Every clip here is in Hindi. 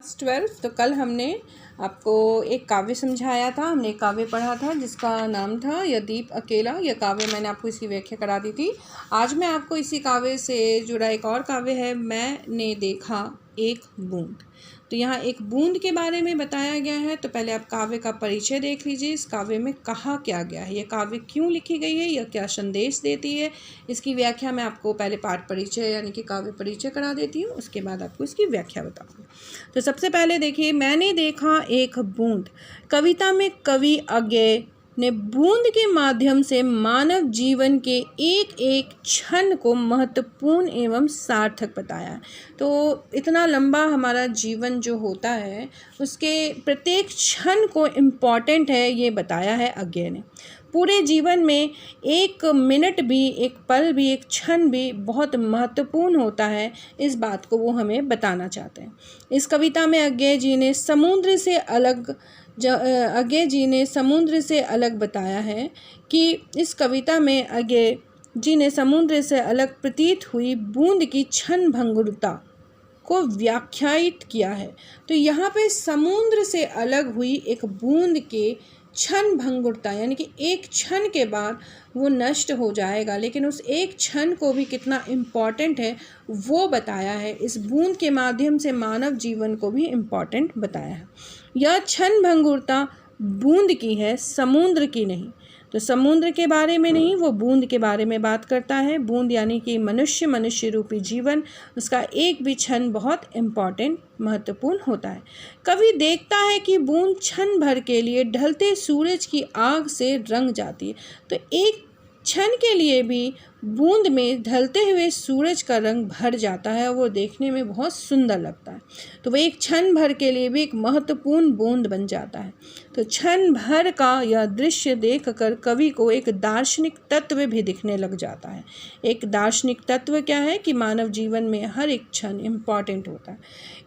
क्लास 12। तो कल हमने आपको एक काव्य समझाया था, हमने एक काव्य पढ़ा था जिसका नाम था यदीप अकेला। यह काव्य मैंने आपको इसकी व्याख्या करा दी थी। आज मैं आपको इसी काव्य से जुड़ा एक और काव्य है, मैंने देखा एक बूंद। तो यहाँ एक बूंद के बारे में बताया गया है। तो पहले आप काव्य का परिचय देख लीजिए। इस काव्य में कहा क्या गया है, यह काव्य क्यों लिखी गई है, यह क्या संदेश देती है, इसकी व्याख्या मैं आपको पहले पाठ परिचय यानी कि काव्य परिचय करा देती हूँ, उसके बाद आपको इसकी व्याख्या बताऊँगी। तो सबसे पहले देखिए, मैंने देखा एक बूंद। कविता में कवि अज्ञेय ने बूंद के माध्यम से मानव जीवन के एक एक क्षण को महत्वपूर्ण एवं सार्थक बताया है। तो इतना लंबा हमारा जीवन जो होता है उसके प्रत्येक क्षण को इम्पॉर्टेंट है, ये बताया है अज्ञेय ने। पूरे जीवन में एक मिनट भी, एक पल भी, एक क्षण भी बहुत महत्वपूर्ण होता है, इस बात को वो हमें बताना चाहते हैं। इस कविता में अज्ञेय जी ने समुद्र से अलग बताया है कि इस कविता में अज्ञेय जी ने समुद्र से अलग प्रतीत हुई बूंद की क्षण भंगुरता को व्याख्यायित किया है। तो यहाँ पे समुद्र से अलग हुई एक बूंद के क्षण भंगुरता यानी कि एक क्षण के बाद वो नष्ट हो जाएगा, लेकिन उस एक क्षण को भी कितना इम्पॉर्टेंट है वो बताया है। इस बूंद के माध्यम से मानव जीवन को भी इम्पॉर्टेंट बताया है। यह क्षण भंगुरता बूंद की है, समुद्र की नहीं। तो समुद्र के बारे में नहीं, वो बूंद के बारे में बात करता है। बूंद यानी कि मनुष्य रूपी जीवन, उसका एक भी क्षण बहुत इम्पॉर्टेंट महत्वपूर्ण होता है। कवि देखता है कि बूंद क्षण भर के लिए ढलते सूरज की आग से रंग जाती है। तो एक क्षण के लिए भी बूंद में ढलते हुए सूरज का रंग भर जाता है और वो देखने में बहुत सुंदर लगता है। तो वह एक क्षण भर के लिए भी एक महत्वपूर्ण बूंद बन जाता है। तो क्षण भर का यह दृश्य देखकर कवि को एक दार्शनिक तत्व भी दिखने लग जाता है। एक दार्शनिक तत्व क्या है कि मानव जीवन में हर एक क्षण इम्पॉर्टेंट होता है।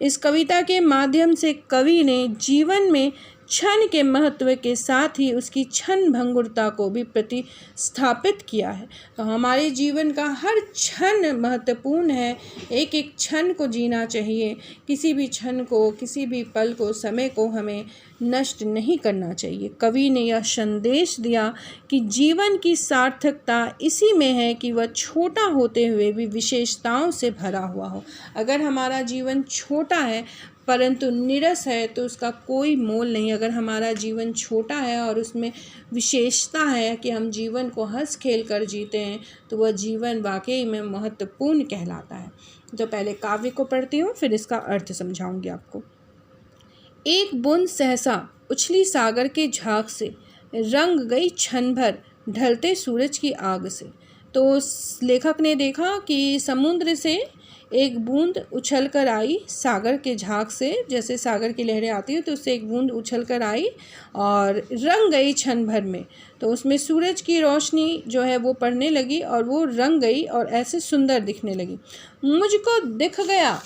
इस कविता के माध्यम से कवि ने जीवन में क्षण के महत्व के साथ ही उसकी क्षण भंगुरता को भी प्रतिस्थापित किया है। तो हमारे जीवन का हर क्षण महत्वपूर्ण है, एक एक क्षण को जीना चाहिए। किसी भी क्षण को, किसी भी पल को, समय को हमें नष्ट नहीं करना चाहिए। कवि ने यह संदेश दिया कि जीवन की सार्थकता इसी में है कि वह छोटा होते हुए भी विशेषताओं से भरा हुआ हो। अगर हमारा जीवन छोटा है परंतु निरस है तो उसका कोई मोल नहीं। अगर हमारा जीवन छोटा है और उसमें विशेषता है कि हम जीवन को हंस खेल कर जीते हैं तो वह जीवन वाकई में महत्वपूर्ण कहलाता है। तो पहले काव्य को पढ़ती हूँ, फिर इसका अर्थ समझाऊंगी आपको। एक बूंद सहसा उछली सागर के झाग से, रंग गई क्षण भर ढलते सूरज की आग से। तो लेखक ने देखा कि समुद्र से एक बूंद उछल कर आई सागर के झाग से, जैसे सागर की लहरें आती हैं तो उससे एक बूंद उछल कर आई और रंग गई क्षण भर में। तो उसमें सूरज की रोशनी जो है वो पड़ने लगी और वो रंग गई और ऐसे सुंदर दिखने लगी। मुझको दिख गया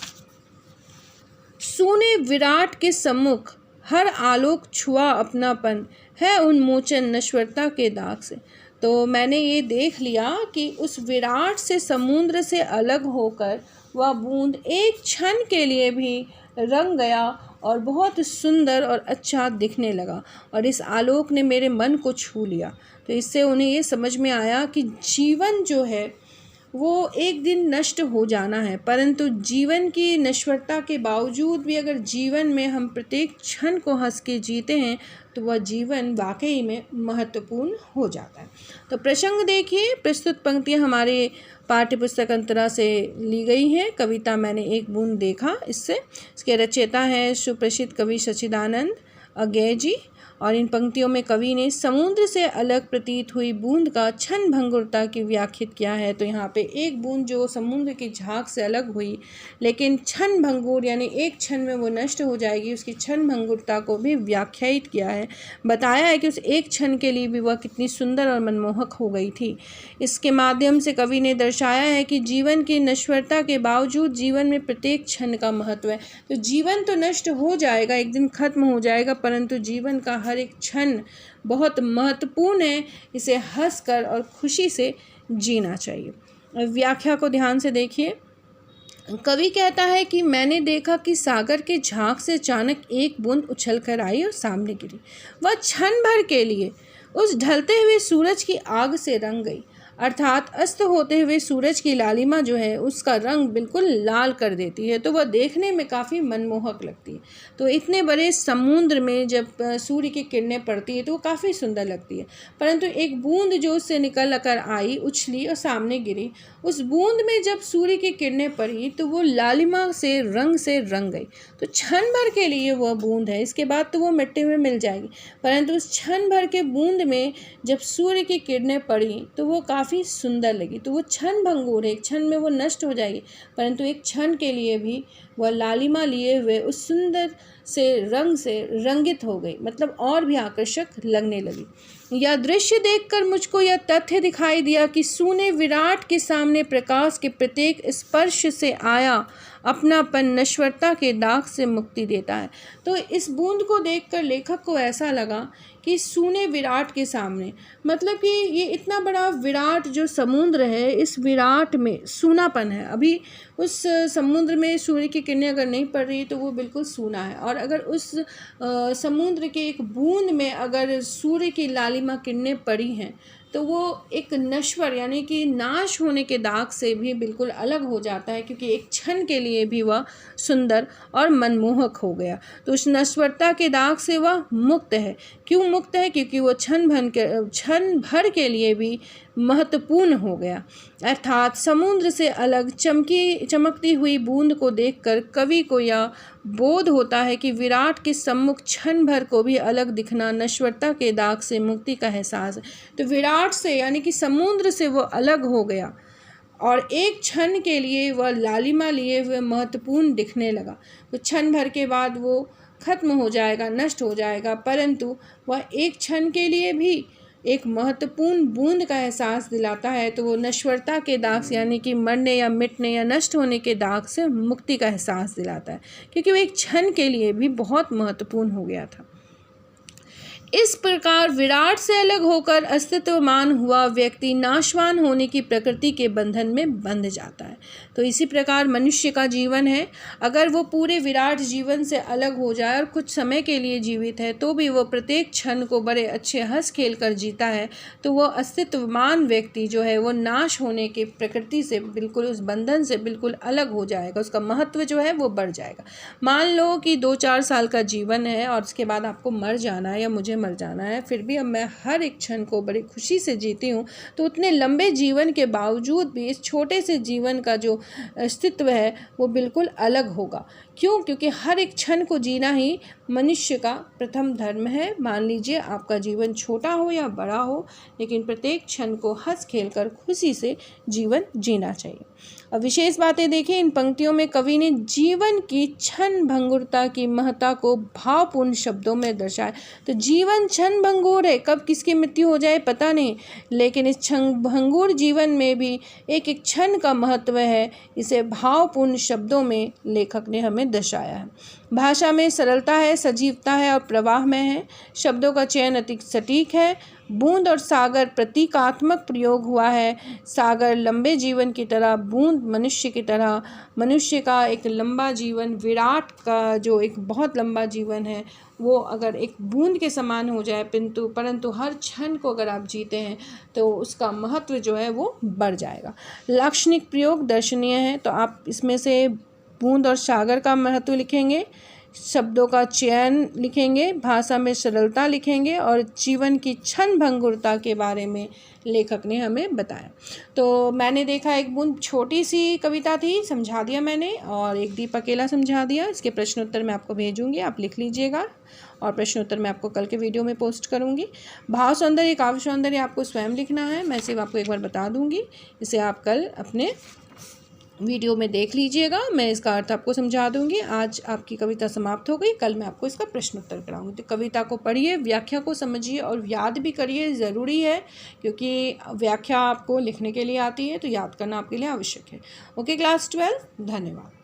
सूने विराट के सम्मुख, हर आलोक छुआ अपनापन, है उन्मोचन नश्वरता के दाग से। तो मैंने ये देख लिया कि उस विराट से, समुद्र से अलग होकर वह बूंद एक क्षण के लिए भी रंग गया और बहुत सुंदर और अच्छा दिखने लगा और इस आलोक ने मेरे मन को छू लिया। तो इससे उन्हें ये समझ में आया कि जीवन जो है वो एक दिन नष्ट हो जाना है, परंतु जीवन की नश्वरता के बावजूद भी अगर जीवन में हम प्रत्येक क्षण को हंस के जीते हैं तो वह जीवन वाकई में महत्वपूर्ण हो जाता है। तो प्रसंग देखिए, प्रस्तुत पंक्तियाँ हमारे पाठ्य पुस्तक अंतरा से ली गई हैं। कविता मैंने एक बूंद देखा, इसके रचयिता हैं सुप्रसिद्ध कवि सच्चिदानंद अज्ञेय जी। और इन पंक्तियों में कवि ने समुद्र से अलग प्रतीत हुई बूंद का क्षण भंगुरता की व्याख्यात किया है। तो यहाँ पे एक बूंद जो समुद्र की झाग से अलग हुई लेकिन क्षण भंगुर यानी एक क्षण में वो नष्ट हो जाएगी, उसकी क्षण भंगुरता को भी व्याख्यायित किया है, बताया है कि उस एक क्षण के लिए भी वह कितनी सुंदर और मनमोहक हो गई थी। इसके माध्यम से कवि ने दर्शाया है कि जीवन की नश्वरता के बावजूद जीवन में प्रत्येक क्षण का महत्व है। तो जीवन तो नष्ट हो जाएगा, एक दिन खत्म हो जाएगा, परंतु जीवन का हर एक क्षण बहुत महत्वपूर्ण है, इसे हंसकर और खुशी से जीना चाहिए। व्याख्या को ध्यान से देखिए। कवि कहता है कि मैंने देखा कि सागर के झांक से अचानक एक बूंद उछल कर आई और सामने गिरी। वह क्षण भर के लिए उस ढलते हुए सूरज की आग से रंग गई, अर्थात अस्त होते हुए सूरज की लालिमा जो है उसका रंग बिल्कुल लाल कर देती है, तो वह देखने में काफ़ी मनमोहक लगती है। तो इतने बड़े समुद्र में जब सूर्य की किरणें पड़ती है तो वो काफ़ी सुंदर लगती है, परंतु एक बूंद जो उससे निकल कर आई, उछली और सामने गिरी, उस बूंद में जब सूर्य की किरणें पड़ी तो वो लालिमा से रंग गई। तो क्षण भर के लिए वह बूंद है, इसके बाद तो वो मिट्टी में मिल जाएगी, परंतु उस क्षण भर के बूंद में जब सूर्य की किरणें पड़ी तो वो काफ़ी सुंदर लगी। तो वो क्षण भंगुर है, एक क्षण में वो नष्ट हो जाएगी, परंतु एक क्षण के लिए भी वह लालिमा लिए हुए उस सुंदर से रंग से रंगित हो गई, मतलब और भी आकर्षक लगने लगी। यह दृश्य देखकर मुझको यह तथ्य दिखाई दिया कि सूने विराट के सामने प्रकाश के प्रत्येक स्पर्श से आया अपनापन नश्वरता के दाग से मुक्ति देता है। तो इस बूंद को देखकर लेखक को ऐसा लगा कि सूने विराट के सामने, मतलब कि ये इतना बड़ा विराट जो समुद्र है, इस विराट में सूनापन है। अभी उस समुद्र में सूर्य की किरणें अगर नहीं पड़ रही तो वो बिल्कुल सूना है, और अगर उस समुद्र के एक बूंद में अगर सूर्य की लालिमा किरणें पड़ी हैं तो वो एक नश्वर यानी कि नाश होने के दाग से भी बिल्कुल अलग हो जाता है, क्योंकि एक क्षण के लिए भी वह सुंदर और मनमोहक हो गया। तो उस नश्वरता के दाग से वह मुक्त है। क्यों मुक्त है? क्योंकि वो क्षण भर के लिए भी महत्वपूर्ण हो गया। अर्थात समुद्र से अलग चमकती हुई बूंद को देखकर कवि को यह बोध होता है कि विराट के सम्मुख क्षण भर को भी अलग दिखना नश्वरता के दाग से मुक्ति का एहसास है। तो विराट से यानी कि समुद्र से वो अलग हो गया और एक क्षण के लिए वह लालिमा लिए हुए महत्वपूर्ण दिखने लगा। तो क्षण भर के बाद वो खत्म हो जाएगा, नष्ट हो जाएगा, परंतु वह एक क्षण के लिए भी एक महत्वपूर्ण बूंद का एहसास दिलाता है। तो वो नश्वरता के दाग से यानी कि मरने या मिटने या नष्ट होने के दाग से मुक्ति का एहसास दिलाता है, क्योंकि वो एक क्षण के लिए भी बहुत महत्वपूर्ण हो गया था। इस प्रकार विराट से अलग होकर अस्तित्वमान हुआ व्यक्ति नाशवान होने की प्रकृति के बंधन में बंध जाता है। तो इसी प्रकार मनुष्य का जीवन है। अगर वो पूरे विराट जीवन से अलग हो जाए और कुछ समय के लिए जीवित है तो भी वो प्रत्येक क्षण को बड़े अच्छे हंस खेल कर जीता है, तो वो अस्तित्वमान व्यक्ति जो है वो नाश होने के प्रकृति से बिल्कुल, उस बंधन से बिल्कुल अलग हो जाएगा, उसका महत्व जो है वो बढ़ जाएगा। मान लो कि 2-4 साल का जीवन है और उसके बाद आपको मर जाना है या मुझे मर जाना है, फिर भी अब मैं हर एक क्षण को बड़ी खुशी से जीती हूँ, तो उतने लंबे जीवन के बावजूद भी इस छोटे से जीवन का जो अस्तित्व है वो बिल्कुल अलग होगा। क्यों? क्योंकि हर एक क्षण को जीना ही मनुष्य का प्रथम धर्म है। मान लीजिए आपका जीवन छोटा हो या बड़ा हो, लेकिन प्रत्येक क्षण को हंस खेल कर खुशी से जीवन जीना चाहिए। अब विशेष बातें देखें, इन पंक्तियों में कवि ने जीवन की क्षण भंगुरता की महत्ता को भावपूर्ण शब्दों में दर्शाया। तो जीवन क्षण भंगुर है, कब किसकी मृत्यु हो जाए पता नहीं, लेकिन इस क्षण भंगुर जीवन में भी एक एक क्षण का महत्व है। इसे भावपूर्ण शब्दों में लेखक ने हमें दर्शाया है। भाषा में सरलता है, सजीवता है और प्रवाह में है। शब्दों का चयन अति सटीक है। बूंद और सागर प्रतीकात्मक प्रयोग हुआ है। सागर लंबे जीवन की तरह, बूंद मनुष्य की तरह। मनुष्य का एक लंबा जीवन, विराट का जो एक बहुत लंबा जीवन है, वो अगर एक बूंद के समान हो जाए, परंतु हर क्षण को अगर आप जीते हैं तो उसका महत्व जो है वो बढ़ जाएगा। लाक्षणिक प्रयोग दर्शनीय है, तो आप इसमें से बूंद और सागर का महत्व लिखेंगे, शब्दों का चयन लिखेंगे, भाषा में सरलता लिखेंगे और जीवन की क्षण भंगुरता के बारे में लेखक ने हमें बताया। तो मैंने देखा एक बूंद छोटी सी कविता थी, समझा दिया मैंने, और एक दीप अकेला समझा दिया। इसके प्रश्न उत्तर मैं आपको भेजूंगी, आप लिख लीजिएगा और प्रश्न उत्तर मैं आपको कल के वीडियो में पोस्ट करूंगी। भाव सौंदर्य, काव्य सौंदर्य आपको स्वयं लिखना है, मैं सिर्फ आपको एक बार बता दूंगी, इसे आप कल अपने वीडियो में देख लीजिएगा, मैं इसका अर्थ आपको समझा दूंगी। आज आपकी कविता समाप्त हो गई, कल मैं आपको इसका प्रश्न उत्तर कराऊंगी। तो कविता को पढ़िए, व्याख्या को समझिए और याद भी करिए, ज़रूरी है, क्योंकि व्याख्या आपको लिखने के लिए आती है तो याद करना आपके लिए आवश्यक है। ओके क्लास 12, धन्यवाद।